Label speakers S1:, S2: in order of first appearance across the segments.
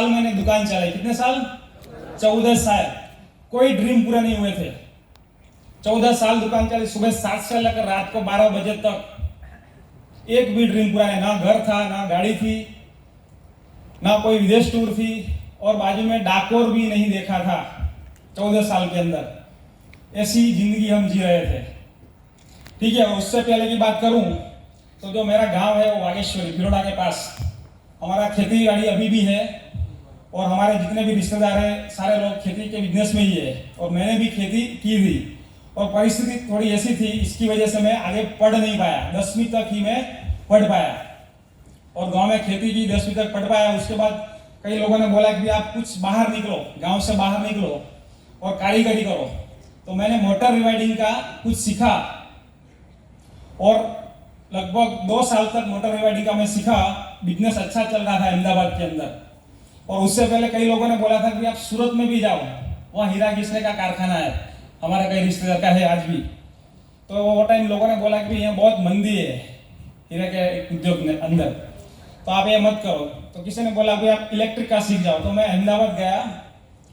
S1: साल मैंने दुकान चलाई। कितने साल? 14 साल। कोई ड्रीम पूरा नहीं हुए थे। 14 साल दुकान चलाई, सुबह 7 से लेकर रात को 12 बजे तक एक भी ड्रीम पूरा नहीं। ना घर था, ना गाड़ी थी, ना कोई विदेश टूर थी, और बाजू में डाकोर भी नहीं देखा था 14 साल के अंदर। ऐसी जिंदगी हम जी रहे थे। ठीक है, उससे पहले की बात करूं तो जो मेरा गांव है वो वागेश्वरी भिलोड़ा के पास। हमारा खेती बाड़ी अभी भी है, और हमारे जितने भी रिश्तेदार हैं सारे लोग खेती के बिजनेस में ही है, और मैंने भी खेती की थी। और परिस्थिति थोड़ी ऐसी थी, इसकी वजह से मैं आगे पढ़ नहीं पाया। 10वीं तक ही मैं पढ़ पाया, और गांव में खेती की, 10वीं तक पढ़ पाया। उसके बाद कई लोगों ने बोला कि आप कुछ बाहर निकलो, गांव से बाहर निकलो और कारीगरी करो। तो मैंने मोटर रिवाइडिंग का कुछ सीखा, और लगभग 2 साल तक मोटर रिवाइडिंग का मैं सीखा। बिजनेस अच्छा चल रहा था अहमदाबाद के अंदर। और उससे पहले कई लोगों ने बोला था कि आप सूरत में भी जाओ, वहाँ हीरा घिसने का कारखाना है, हमारा कई रिश्तेदार का है आज भी। तो वो टाइम लोगों ने बोला कि यहाँ बहुत मंदी है हीरा के उद्योग के अंदर, तो आप ये मत करो। तो किसी ने बोला कि आप इलेक्ट्रिक का सीख जाओ। तो मैं अहमदाबाद गया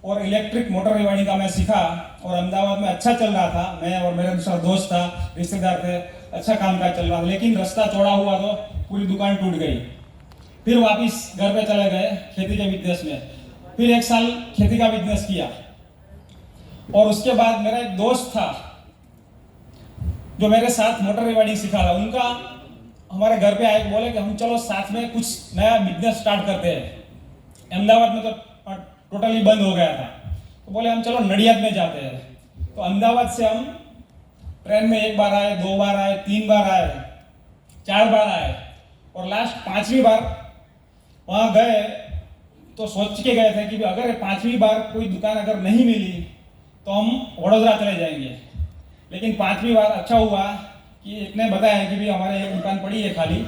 S1: और इलेक्ट्रिक मोटर रिवाइडिंग का मैं सीखा, और अहमदाबाद में अच्छा चल रहा था। मैं और मेरा दूसरा दोस्त था, रिश्तेदार थे, अच्छा काम काज चल रहा था। लेकिन रास्ता चौड़ा हुआ तो पूरी दुकान टूट गई। फिर वापिस घर पे चले गए खेती के बिजनेस में। फिर 1 साल खेती का बिजनेस किया, और उसके बाद मेरा एक दोस्त था जो मेरे साथ मोटर रिवाइडिंग सिखा था। उनका हमारे घर पे आए, बोले कि हम चलो साथ में कुछ नया बिजनेस स्टार्ट करते हैं। अहमदाबाद में तो टोटली बंद हो गया था, तो बोले हम चलो नडियाद में जाते हैं। तो अहमदाबाद से हम ट्रेन में 1 बार आए, 2 बार आए, 3 बार आए, 4 बार आए, और लास्ट 5वीं बार वहाँ गए तो सोच के गए थे कि अगर 5वीं बार कोई दुकान अगर नहीं मिली तो हम वडोदरा चले जाएंगे। लेकिन 5वीं बार अच्छा हुआ कि एक ने बताया कि भी हमारे एक दुकान पड़ी है खाली,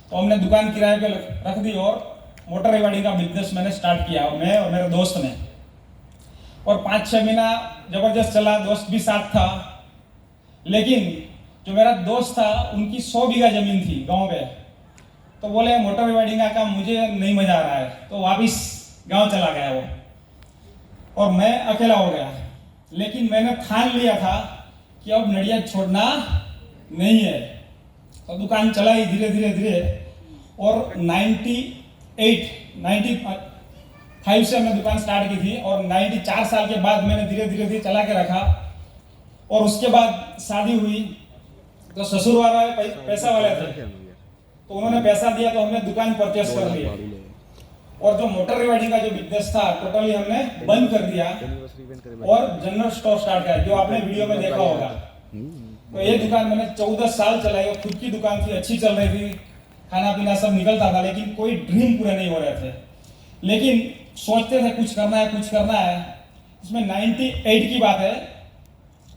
S1: तो हमने दुकान किराए पे रख दी, और मोटर रिवाइडिंग का बिजनेस मैंने स्टार्ट किया, और मैं और मेरे दोस्त ने। और 5-6 महीना जबरदस्त चला, दोस्त भी साथ था। लेकिन जो मेरा दोस्त था उनकी 100 बीघा जमीन थी गांव पे। तो बोले मोटर रिवाइडिंग का काम मुझे नहीं मजा आ रहा है, तो वापिस गांव चला गया वो, और मैं अकेला हो गया। लेकिन मैंने ठान लिया था कि अब नडियाद छोड़ना नहीं है। तो दुकान चलाई धीरे धीरे धीरे, और 95 से हमने दुकान स्टार्ट की थी, और 94 साल के बाद मैंने धीरे धीरे धीरे चला के रखा। और उसके बाद शादी हुई, तो ससुर वाले पैसा वाले थे, तो उन्होंने पैसा दिया, तो हमने दुकान परचेस कर ली। और जो मोटर रिवाइडिंग का जो बिजनेस था टोटली हमने बंद कर दिया, और जनरल स्टोर स्टार्ट किया, जो आपने वीडियो में देखा होगा। तो ये दुकान मैंने 14 साल चलाई, और खुद की दुकान थी, अच्छी चल रही थी, खाना पीना सब निकलता था, लेकिन कोई ड्रीम पूरे नहीं हो रहे थे। लेकिन सोचते थे कुछ करना है, कुछ करना है। इसमें 98 की बात है,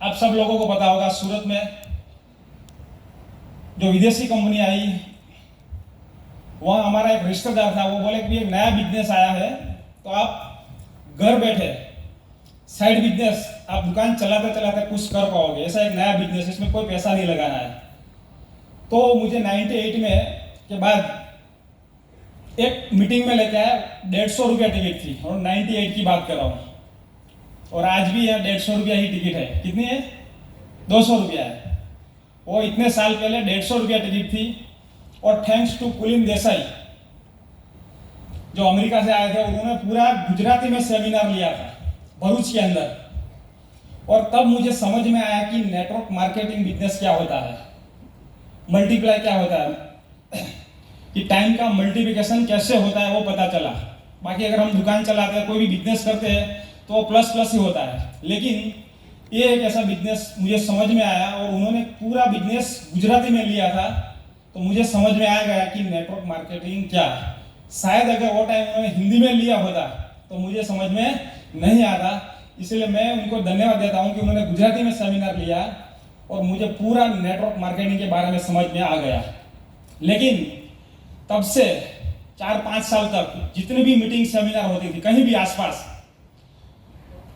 S1: आप सब लोगों को पता होगा। सूरत में जो विदेशी कंपनी आई, वहाँ हमारा एक रिश्तेदार था, वो बोले कि एक नया बिजनेस आया है, तो आप घर बैठे साइड बिजनेस, आप दुकान चलाते चलाते कुछ कर पाओगे, ऐसा एक नया बिजनेस, इसमें कोई पैसा नहीं लगाना है। तो मुझे 98 में के बाद एक मीटिंग में लेके आया, 150 रुपया टिकट थी, और 98 की बात कर रहा हूँ, और आज भी यहाँ 150 रुपया ही टिकट है। कितनी है? 200 रुपया है। वो इतने साल पहले 150 रुपया टिकट थी। और थैंक्स टू कुलीन देसाई जो अमेरिका से आए थे, उन्होंने पूरा गुजराती में सेमिनार लिया था भरूच के अंदर। और तब मुझे समझ में आया कि नेटवर्क मार्केटिंग बिजनेस क्या होता है, मल्टीप्लाई क्या होता है, कि टाइम का मल्टीप्लिकेशन कैसे होता है वो पता चला। बाकी अगर हम दुकान चलाते हैं, कोई भी बिजनेस करते हैं, तो वो प्लस प्लस ही होता है। लेकिन ये एक ऐसा बिजनेस मुझे समझ में आया, और उन्होंने पूरा बिजनेस गुजराती में लिया था, तो मुझे समझ में आ गया कि नेटवर्क मार्केटिंग क्या है। शायद अगर वो टाइम उन्होंने हिंदी में लिया होता तो मुझे समझ में नहीं आता। इसलिए मैं उनको धन्यवाद देता हूँ कि उन्होंने गुजराती में सेमिनार लिया, और मुझे पूरा नेटवर्क मार्केटिंग के बारे में समझ में आ गया। लेकिन तब से 4-5 साल तक जितनी भी मीटिंग सेमिनार होती थी कहीं भी आसपास,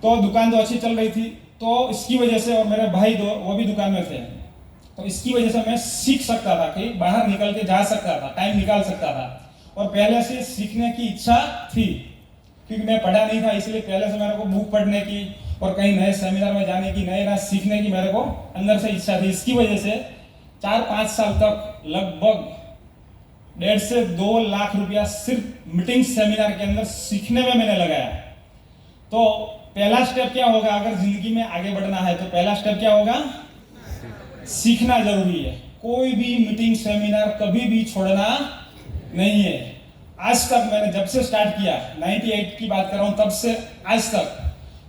S1: तो दुकान तो अच्छी चल रही थी। तो इसकी वजह से, और मेरे भाई वो भी दुकान में थे, तो इसकी वजह से मैं सीख सकता था, कि बाहर निकल के जा सकता था, टाइम निकाल सकता था, और पहले से सीखने की इच्छा थी। क्योंकि मैं पढ़ा नहीं था, इसलिए पहले से मेरे को बुक पढ़ने की और कहीं नए सेमिनार में जाने की, नए नए सीखने की मेरे को अंदर से इच्छा थी। इसकी वजह से 4-5 साल तक लगभग 1.5 से 2 लाख रुपया सिर्फ मीटिंग सेमिनार के अंदर सीखने में मैंने लगाया। तो पहला स्टेप क्या होगा, अगर जिंदगी में आगे बढ़ना है तो पहला स्टेप क्या होगा, सीखना जरूरी है। कोई भी मीटिंग सेमिनार कभी भी छोड़ना नहीं है। आज तक मैंने जब से स्टार्ट किया, 98 की बात कर रहा हूं, तब से आज तक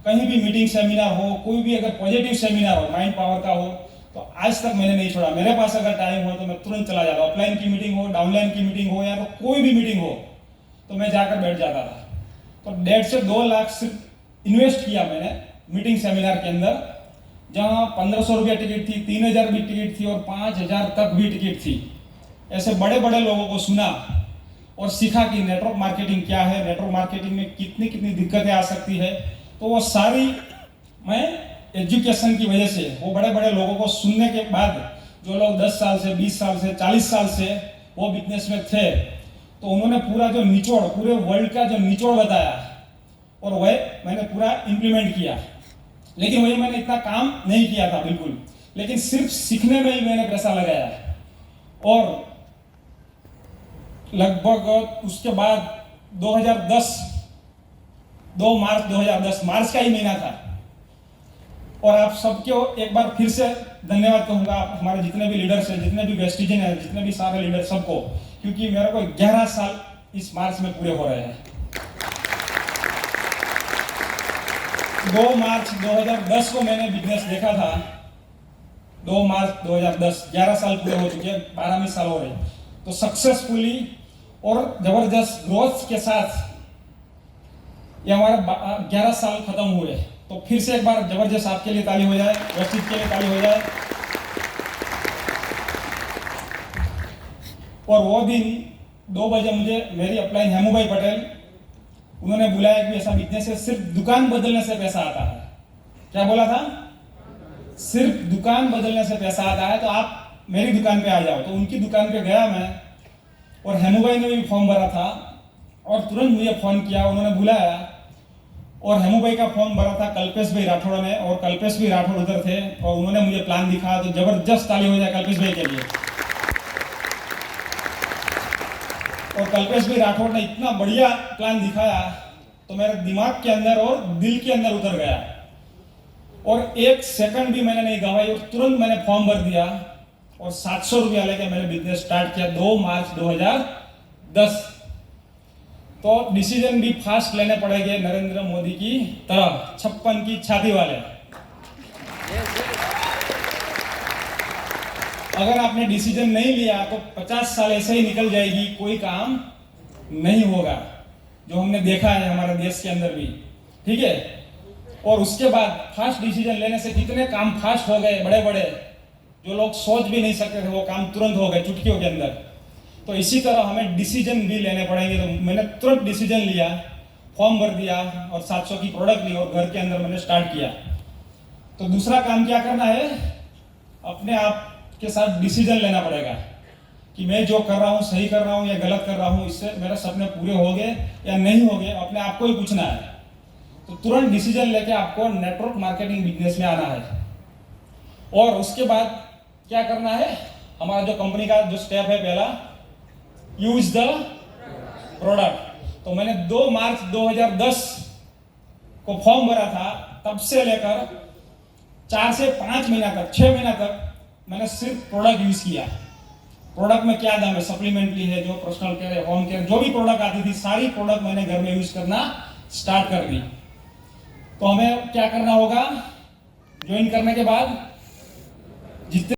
S1: कहीं भी मीटिंग सेमिनार हो, कोई भी अगर पॉजिटिव सेमिनार हो, माइंड पावर का हो, तो आज तक मैंने नहीं छोड़ा। मेरे पास अगर टाइम हो तो मैं तुरंत चला जाता। ऑफलाइन की मीटिंग हो, डाउनलाइन की मीटिंग हो, या तो कोई भी मीटिंग हो तो मैं जाकर बैठ जाता था। तो 1.5 से 2 लाख सिर्फ इन्वेस्ट किया मैंने मीटिंग सेमिनार के अंदर, जहाँ 1500 रुपया टिकट थी, 3000 भी टिकट थी और 5000 तक भी टिकट थी। ऐसे बड़े बड़े लोगों को सुना और सीखा कि नेटवर्क मार्केटिंग क्या है, नेटवर्क मार्केटिंग में कितनी कितनी दिक्कतें आ सकती है। तो वो सारी मैं एजुकेशन की वजह से, वो बड़े बड़े लोगों को सुनने के बाद, जो लोग 10 साल से, 20 साल से, 40 साल से वो बिजनेस में थे, तो उन्होंने पूरा जो निचोड़, पूरे वर्ल्ड का जो निचोड़ बताया और वह मैंने पूरा इम्प्लीमेंट किया। लेकिन वही मैंने इतना काम नहीं किया था बिल्कुल, लेकिन सिर्फ सीखने में ही मैंने पैसा लगाया। और लगभग उसके बाद 2010, 2 मार्च 2010, मार्च का ही महीना था। और आप सबको एक बार फिर से धन्यवाद कहूंगा, आप हमारे जितने भी लीडर्स हैं, जितने भी वेस्टिजन हैं, जितने भी सारे लीडर, सबको, क्योंकि मेरे को 11 साल इस मार्च में पूरे हो रहे हैं। 2 मार्च 2010 को मैंने बिजनेस देखा था। 2 मार्च 2010, 11 साल पूरे हो चुके हैं, 12वीं साल हो रही। तो सक्सेसफुली और जबरदस्त ग्रोथ के साथ ये हमारे 11 साल खत्म हुए। तो फिर से एक बार जबरदस्त आपके लिए ताली हो जाए, वेस्टिज के लिए ताली हो जाए। और वो दिन 2 बजे मुझे मेरी अपलाइन हेमू भाई पटेल, उन्होंने बुलाया कि ऐसा बिजनेस है, सिर्फ दुकान बदलने से पैसा आता है। क्या बोला था? सिर्फ दुकान बदलने से पैसा आता है, तो आप मेरी दुकान पे आ जाओ। तो उनकी दुकान पे गया मैं, और हेमू भाई ने भी फॉर्म भरा था और तुरंत मुझे फोन किया, उन्होंने बुलाया। और हेमू भाई का फॉर्म भरा था कल्पेश भाई राठौड़ ने, और कल्पेश भाई राठौड़ उधर थे और उन्होंने मुझे प्लान दिखाया। तो जबरदस्त ताली हो जाए कल्पेश भाई के लिए। और कल्पेश भाई राठौड़ ने इतना बढ़िया प्लान दिखाया तो मेरे दिमाग के अंदर और दिल के अंदर उतर गया, और 1 सेकंड भी मैंने नहीं गवाई और तुरंत मैंने फॉर्म भर दिया और 700 रुपया लेके मैंने बिजनेस स्टार्ट किया 2 मार्च 2010। तो डिसीजन भी फास्ट लेने पड़ेंगे नरेंद्र मोदी की तरह, 56 की छाती वाले। अगर आपने डिसीजन नहीं लिया तो 50 साल ऐसे ही निकल जाएगी, कोई काम नहीं होगा, जो हमने देखा है हमारे देश के अंदर भी। ठीक है। और उसके बाद फास्ट डिसीजन लेने से कितने काम फास्ट हो गए, बड़े बड़े, जो लोग सोच भी नहीं सकते थे वो काम तुरंत हो गए चुटकियों के अंदर। तो इसी तरह हमें डिसीजन भी लेने पड़ेंगे। तो मैंने तुरंत डिसीजन लिया, फॉर्म भर दिया और 700 की प्रोडक्ट ली और घर के अंदर मैंने स्टार्ट किया। तो दूसरा काम क्या करना है, अपने आप के साथ डिसीजन लेना पड़ेगा कि मैं जो कर रहा हूँ सही कर रहा हूँ या गलत कर रहा हूँ, इससे मेरे सपने पूरे हो गए या नहीं हो गए, अपने आप को ही पूछना है। तो तुरंत डिसीजन लेके आपको नेटवर्क मार्केटिंग बिजनेस में आना है। और उसके बाद क्या करना है, हमारा जो कंपनी का जो स्टेप है पहला, यूज द प्रोडक्ट। तो मैंने 2 मार्च 2010 को फॉर्म भरा था, तब से लेकर 4 से 5 महीना तक, 6 महीना तक मैंने सिर्फ प्रोडक्ट यूज किया। प्रोडक्ट में क्या दाम है, सप्लीमेंट्री है, जो पर्सनल केयर है, होम केयर, जो भी प्रोडक्ट आती थी सारी प्रोडक्ट मैंने घर में यूज करना स्टार्ट कर दी। तो हमें क्या करना होगा, ज्वाइन करने के बाद जितने